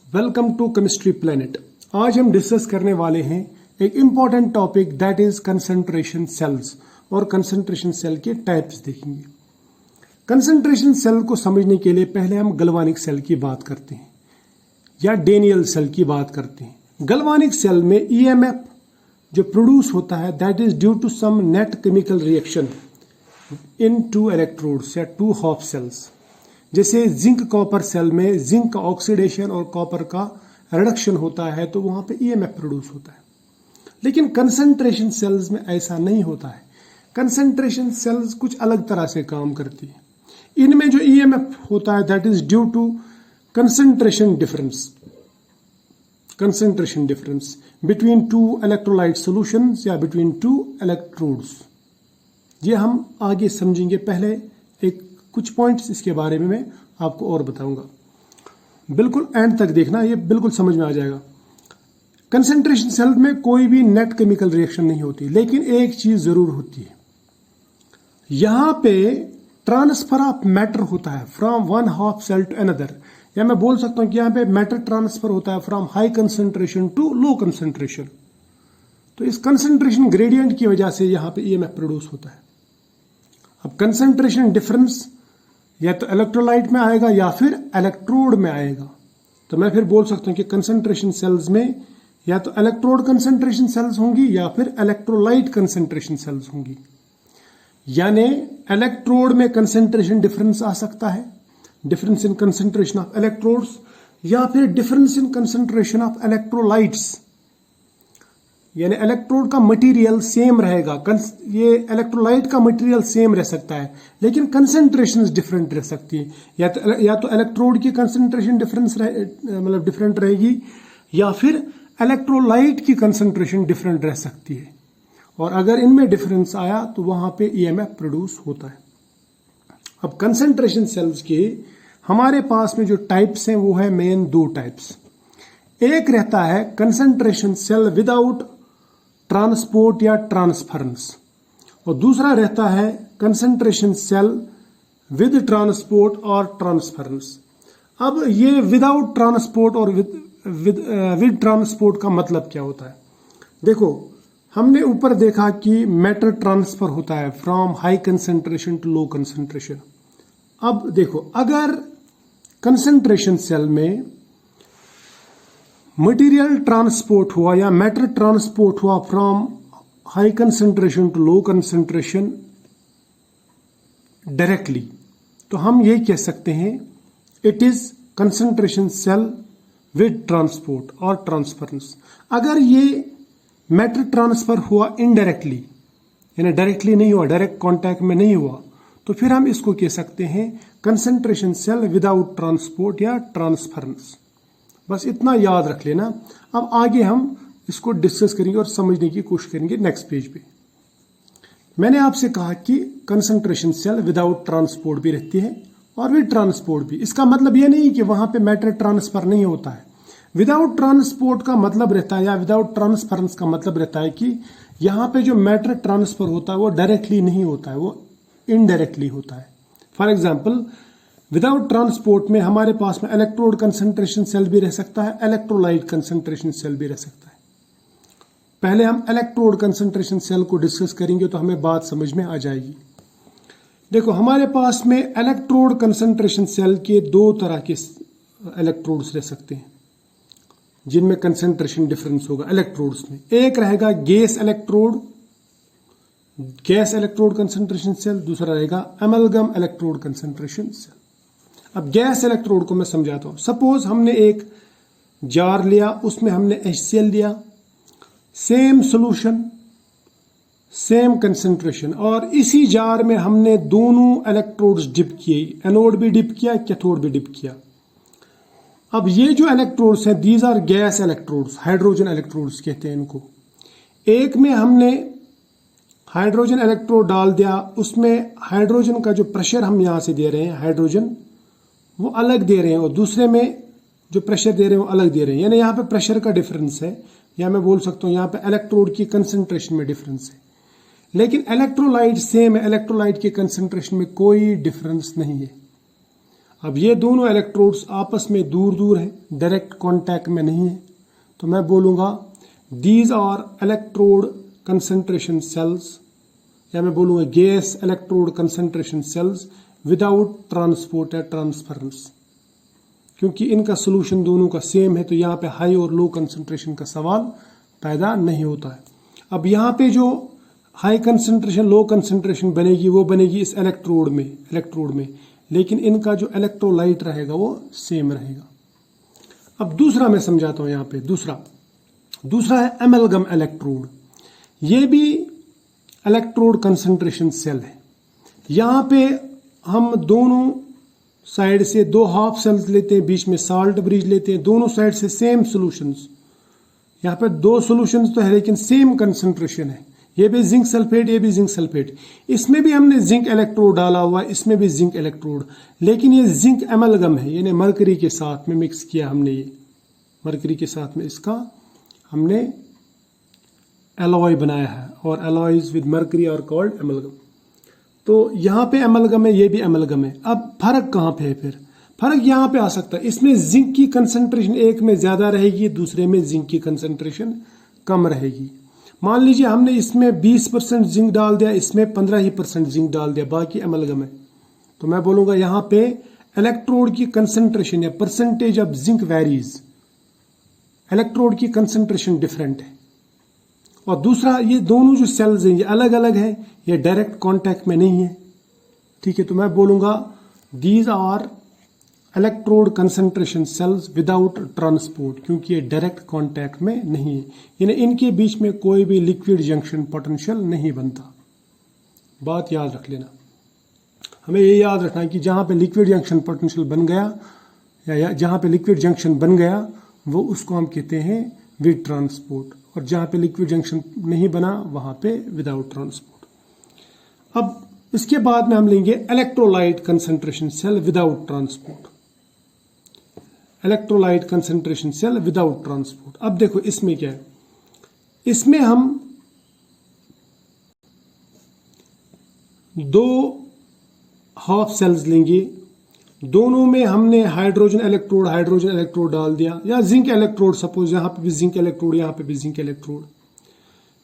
Welcome to chemistry planet. आज हम discuss करने वाले हैं एक important topic that is concentration cells और कंसंट्रेशन सेल के टाइप्स देखेंगे। कंसंट्रेशन सेल को समझने के लिए पहले हम गैल्वानिक सेल की बात करते हैं या डेनियल सेल की बात करते हैं। गैल्वानिक सेल में ईएमएफ जो प्रोड्यूस होता है that is due to some net chemical reaction in two electrodes या टू हाफ सेल्स। जैसे जिंक कॉपर सेल में जिंक का ऑक्सीडेशन और कॉपर का रिडक्शन होता है तो वहां पे ईएमएफ प्रोड्यूस होता है। लेकिन कंसंट्रेशन सेल्स में ऐसा नहीं होता है। कंसंट्रेशन सेल्स कुछ अलग तरह से काम करती है। इनमें जो ईएमएफ होता है that is due to concentration difference between two electrolyte solutions या बिटवीन टू इलेक्ट्रोड्स। ये हम आगे समझेंगे। पहले एक कुछ पॉइंट्स इसके बारे में मैं आपको और बताऊंगा। बिल्कुल एंड तक देखना, ये बिल्कुल समझ में आ जाएगा। कंसंट्रेशन सेल में कोई भी नेट केमिकल रिएक्शन नहीं होती, लेकिन एक चीज जरूर होती है। यहां पे ट्रांसफर ऑफ मैटर होता है from one half cell to another, या मैं बोल सकता हूं कि यहां पे मैटर ट्रांसफर होता है from high concentration to low concentration. तो इस कंसंट्रेशन ग्रेडियंट की वजह से यहां पे ईएमएफ प्रोड्यूस होता है। अब कंसंट्रेशन डिफरेंस या तो इलेक्ट्रोलाइट में आएगा या फिर इलेक्ट्रोड में आएगा। तो मैं फिर बोल सकता हूं कि कंसंट्रेशन सेल्स में या तो इलेक्ट्रोड कंसंट्रेशन सेल्स होंगी या फिर इलेक्ट्रोलाइट कंसंट्रेशन सेल्स होंगी। यानी इलेक्ट्रोड में कंसंट्रेशन डिफरेंस आ सकता है, difference in concentration of electrodes, या फिर difference in concentration of electrolytes. यानी इलेक्ट्रोड का मटेरियल सेम रहेगा, ये इलेक्ट्रोलाइट का मटेरियल सेम रह सकता है, लेकिन कंसंट्रेशन डिफरेंट रह सकती है। या तो इलेक्ट्रोड की कंसंट्रेशन डिफरेंट रहेगी या फिर इलेक्ट्रोलाइट की कंसंट्रेशन डिफरेंट रह सकती है। और अगर इनमें डिफरेंस आया तो वहां पे ईएमएफ प्रोड्यूस होता है। अब कंसंट्रेशन सेल्स के हमारे पास में जो टाइप्स हैं वो है मेन दो टाइप्स। एक रहता है कंसंट्रेशन सेल विदाउट ट्रांसपोर्ट या ट्रांसफरेंस, और दूसरा रहता है कंसंट्रेशन सेल विद ट्रांसपोर्ट और ट्रांसफरेंस। अब ये विदाउट ट्रांसपोर्ट और विद ट्रांसपोर्ट का मतलब क्या होता है? देखो, हमने ऊपर देखा कि मैटर ट्रांसफर होता है from high concentration to low concentration. अब देखो, अगर कंसंट्रेशन सेल में मटेरियल ट्रांसपोर्ट हुआ या मैटर ट्रांसपोर्ट हुआ from high concentration to low concentration directly, तो हम ये कह सकते हैं it is concentration cell with transport और ट्रांसफरेंस। अगर ये मैटर ट्रांसफर हुआ इनडायरेक्टली, यानी डायरेक्टली नहीं हुआ, डायरेक्ट कांटेक्ट में नहीं हुआ, तो फिर हम इसको कह सकते हैं कंसंट्रेशन सेल विदाउट ट्रांसपोर्ट या ट्रांसफरेंस। बस इतना याद रख लेना। अब आगे हम इसको डिस्कस करेंगे और समझने की कोशिश करेंगे नेक्स्ट पेज पे। मैंने आपसे कहा कि कंसंट्रेशन सेल विदाउट ट्रांसपोर्ट भी रहती है और विद ट्रांसपोर्ट भी। इसका मतलब यह नहीं कि वहां पे मैटर ट्रांसफर नहीं होता है। विदाउट ट्रांसपोर्ट का मतलब रहता है या विदाउट ट्रांसफरेंस का मतलब रहता है कि यहां पे जो मैटर ट्रांसफर होता है वो डायरेक्टली नहीं होता है, वो इनडायरेक्टली होता है। फॉर एग्जाम्पल, विदाउट ट्रांसपोर्ट में हमारे पास में इलेक्ट्रोड कंसंट्रेशन सेल भी रह सकता है, इलेक्ट्रोलाइट कंसंट्रेशन सेल भी रह सकता है। पहले हम इलेक्ट्रोड कंसंट्रेशन सेल को डिस्कस करेंगे तो हमें बात समझ में आ जाएगी। देखो, हमारे पास में इलेक्ट्रोड कंसंट्रेशन सेल के दो तरह के इलेक्ट्रोड्स रह सकते हैं जिनमें कंसंट्रेशन डिफरेंस होगा इलेक्ट्रोड्स में। एक रहेगा गैस इलेक्ट्रोड कंसंट्रेशन सेल, दूसरा रहेगा एमलगम इलेक्ट्रोड कंसंट्रेशन सेल। अब गैस इलेक्ट्रोड को मैं समझाता हूं। सपोज हमने एक जार लिया, उसमें हमने HCl दिया, सेम सॉल्यूशन, सेम कंसंट्रेशन, और इसी जार में हमने दोनों इलेक्ट्रोड्स डिप किए, एनोड भी डिप किया, कैथोड भी डिप किया। अब ये जो इलेक्ट्रोड्स हैं these are gas electrodes, hydrogen electrodes कहते हैं इनको। एक में हमने हाइड्रोजन इलेक्ट्रोड डाल दिया, उसमें हाइड्रोजन का जो प्रेशर हम यहां से दे रहे हैं, हाइड्रोजन वो अलग दे रहे हैं, और दूसरे में जो प्रेशर दे रहे हैं वो अलग दे रहे हैं। यानी यहाँ पे प्रेशर का डिफरेंस है, या मैं बोल सकता हूँ यहाँ पे इलेक्ट्रोड की कंसंट्रेशन में डिफरेंस है। लेकिन इलेक्ट्रोलाइट सेम है, इलेक्ट्रोलाइट की कंसंट्रेशन में कोई डिफरेंस नहीं है। अब ये दोनों इलेक्ट्रोड्स आपस में दूर दूर हैं, डायरेक्ट कांटेक्ट में नहीं है, तो मैं बोलूँगा these are electrode concentration cells, या मैं बोलूँगा gas electrode concentration cells without transport या ट्रांसफरेंस, क्योंकि इनका सोल्यूशन दोनों का सेम है, तो यहाँ पे हाई और लो कंसंट्रेशन का सवाल पैदा नहीं होता है। अब यहाँ पे जो हाई कंसंट्रेशन लो कंसंट्रेशन बनेगी वो बनेगी इस इलेक्ट्रोड में, लेकिन इनका जो इलेक्ट्रोलाइट रहेगा वो सेम रहेगा। अब दूसरा मैं समझाता हूँ यहाँ पे, दूसरा है एमलगम इलेक्ट्रोड। ये भी इलेक्ट्रोड कंसंट्रेशन सेल है। यहाँ पे हम दोनों साइड से दो हाफ सेल्स लेते हैं, बीच में साल्ट ब्रिज लेते हैं, दोनों साइड से सेम सॉल्यूशंस। यहाँ पे दो सॉल्यूशंस तो है लेकिन सेम कंसंट्रेशन है, ये भी जिंक सल्फेट, ये भी जिंक सल्फेट। इसमें भी हमने जिंक इलेक्ट्रोड डाला हुआ है, इसमें भी जिंक इलेक्ट्रोड, लेकिन ये जिंक एमलगम है, यानी मरकरी के साथ में मिक्स किया हमने, ये मरकरी के साथ में इसका हमने एलॉय बनाया है, और alloys with mercury are called amalgam. तो यहाँ पे एमलगम है, ये भी एमलगम है। अब फर्क कहाँ पे है? फिर फर्क यहाँ पे आ सकता है, इसमें जिंक की कंसंट्रेशन एक में ज्यादा रहेगी, दूसरे में जिंक की कंसंट्रेशन कम रहेगी। मान लीजिए हमने इसमें 20% जिंक डाल दिया, इसमें 15% जिंक डाल दिया, बाकी एमलगम है, तो मैं बोलूंगा यहाँ पे इलेक्ट्रोड की कंसंट्रेशन या percentage of zinc varies, electrode की कंसंट्रेशन डिफरेंट है। और दूसरा, ये दोनों जो सेल्स हैं ये अलग अलग है, ये डायरेक्ट कांटेक्ट में नहीं है, ठीक है। तो मैं बोलूंगा these are electrode concentration cells without transport, क्योंकि ये डायरेक्ट कांटेक्ट में नहीं है, यानी इनके बीच में कोई भी लिक्विड जंक्शन पोटेंशियल नहीं बनता। बात याद रख लेना, हमें ये याद रखना है कि जहां पे लिक्विड जंक्शन पोटेंशियल बन गया या जहां पे लिक्विड जंक्शन बन गया वो उसको हम कहते हैं विद ट्रांसपोर्ट, और जहां पे लिक्विड जंक्शन नहीं बना वहां पे विदाउट ट्रांसपोर्ट। अब इसके बाद में हम लेंगे electrolyte concentration cell without transport, electrolyte concentration cell without transport. अब देखो इसमें क्या है, इसमें हम दो हाफ सेल्स लेंगे, दोनों में हमने हाइड्रोजन इलेक्ट्रोड डाल दिया, या जिंक इलेक्ट्रोड, सपोज यहाँ पे भी जिंक इलेक्ट्रोड, यहाँ पे भी जिंक इलेक्ट्रोड,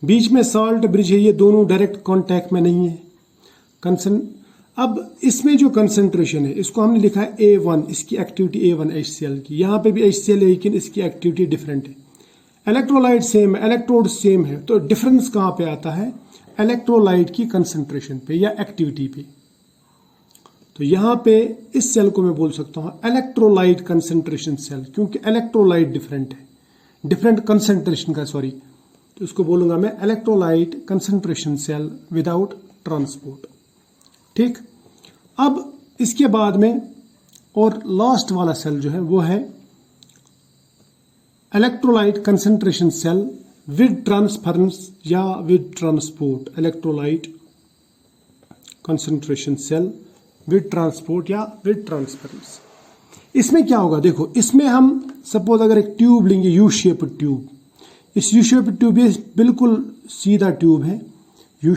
बीच में साल्ट ब्रिज है, ये दोनों डायरेक्ट कांटेक्ट में नहीं है। अब इसमें जो कंसंट्रेशन है इसको हमने लिखा है A1, इसकी एक्टिविटी A1 HCl की, यहाँ पे भी HCl है लेकिन इसकी एक्टिविटी डिफरेंट है। इलेक्ट्रोलाइट सेम है, इलेक्ट्रोड सेम है, तो डिफरेंस कहाँ पे आता है? इलेक्ट्रोलाइट की कंसंट्रेशन पे या एक्टिविटी पे। तो यहाँ पे इस सेल को मैं बोल सकता हूँ इलेक्ट्रोलाइट कंसंट्रेशन सेल, क्योंकि इलेक्ट्रोलाइट डिफरेंट है, डिफरेंट कंसंट्रेशन का, सॉरी, तो इसको बोलूंगा मैं electrolyte concentration cell without transport, ठीक। अब इसके बाद में और लास्ट वाला सेल जो है वो है electrolyte concentration cell with transference या with transport, electrolyte concentration cell with transport या विद ट्रांसफरेंस। इसमें क्या होगा? देखो, इसमें हम सपोज अगर एक ट्यूब लेंगे, यू शेप्ड ट्यूब, इस यू शेप्ड ट्यूब ये बिल्कुल सीधा ट्यूब है, यू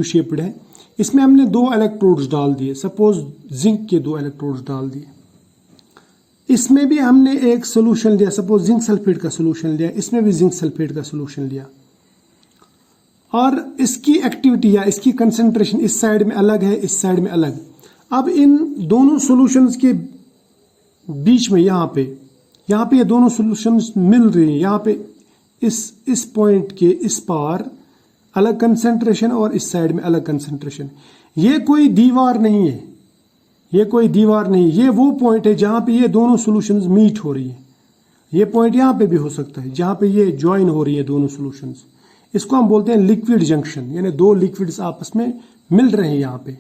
शेप्ड है, इसमें हमने दो इलेक्ट्रोड्स डाल दिए, सपोज जिंक के दो इलेक्ट्रोड्स डाल दिए, इसमें भी हमने एक सोल्यूशन लिया, सपोज जिंक सल्फेट का सोल्यूशन लिया, इसमें भी जिंक सल्फेट का सोल्यूशन लिया, और इसकी एक्टिविटी या इसकी कंसंट्रेशन इस साइड में अलग है, इस साइड में अलग। अब इन दोनों सॉल्यूशंस के बीच में यहाँ पे ये दोनों सॉल्यूशंस मिल रही हैं, यहाँ पे इस पॉइंट के इस पार अलग कंसंट्रेशन और इस साइड में अलग कंसंट्रेशन। ये कोई दीवार नहीं है, ये कोई दीवार नहीं, ये वो पॉइंट है जहां पे ये दोनों सॉल्यूशंस मीट हो रही है। ये पॉइंट यहाँ पे भी हो सकता है जहां पे ये ज्वाइन हो रही है दोनों सॉल्यूशंस, इसको हम बोलते हैं लिक्विड जंक्शन, यानी दो लिक्विड्स आपस में मिल रहे हैं। यहाँ पे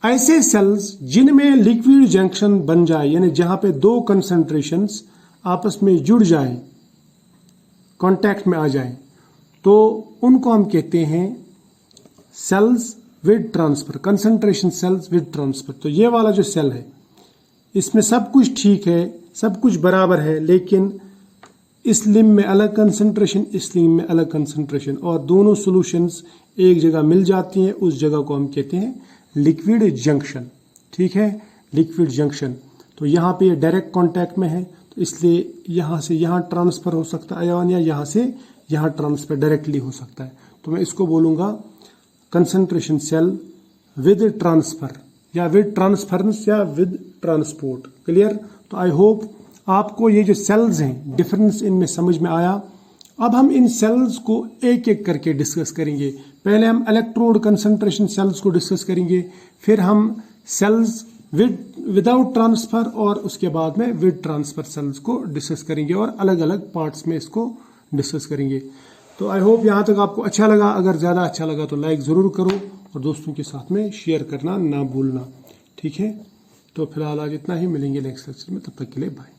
ऐसे सेल्स जिनमें लिक्विड जंक्शन बन जाए, यानी जहां पे दो कंसंट्रेशंस आपस में जुड़ जाए, कांटेक्ट में आ जाए, तो उनको हम कहते हैं cells with transfer, concentration cells with transfer. तो ये वाला जो सेल है इसमें सब कुछ ठीक है, सब कुछ बराबर है, लेकिन इस लिम्ब में अलग कंसंट्रेशन, इस लिम्ब में अलग कंसंट्रेशन, और दोनों सॉल्यूशंस एक जगह मिल जाती हैं, उस जगह को हम कहते हैं लिक्विड जंक्शन, ठीक है, लिक्विड जंक्शन। तो यहाँ पे डायरेक्ट कांटेक्ट में है, तो इसलिए यहाँ से यहाँ ट्रांसफर हो सकता है आयन, या यहाँ से यहाँ ट्रांसफर डायरेक्टली हो सकता है। तो मैं इसको बोलूँगा कंसंट्रेशन सेल विद ट्रांसफर, या विद ट्रांसफरेंस, या विद ट्रांसपोर्ट। क्लियर? तो आई होप आपको ये जो सेल्स हैं डिफरेंस इनमें समझ में आया। अब हम इन सेल्स को एक एक करके डिस्कस करेंगे। पहले हम इलेक्ट्रोड कंसंट्रेशन सेल्स को डिस्कस करेंगे, फिर हम सेल्स विदाउट ट्रांसफर, और उसके बाद में विद ट्रांसफर सेल्स को डिस्कस करेंगे, और अलग अलग पार्ट्स में इसको डिस्कस करेंगे। तो आई होप यहाँ तक आपको अच्छा लगा। अगर ज़्यादा अच्छा लगा तो लाइक ज़रूर करो, और दोस्तों के साथ में शेयर करना ना भूलना। ठीक है, तो फिलहाल आज इतना ही, मिलेंगे नेक्स्ट लेक्चर में, तब तक के लिए बाय।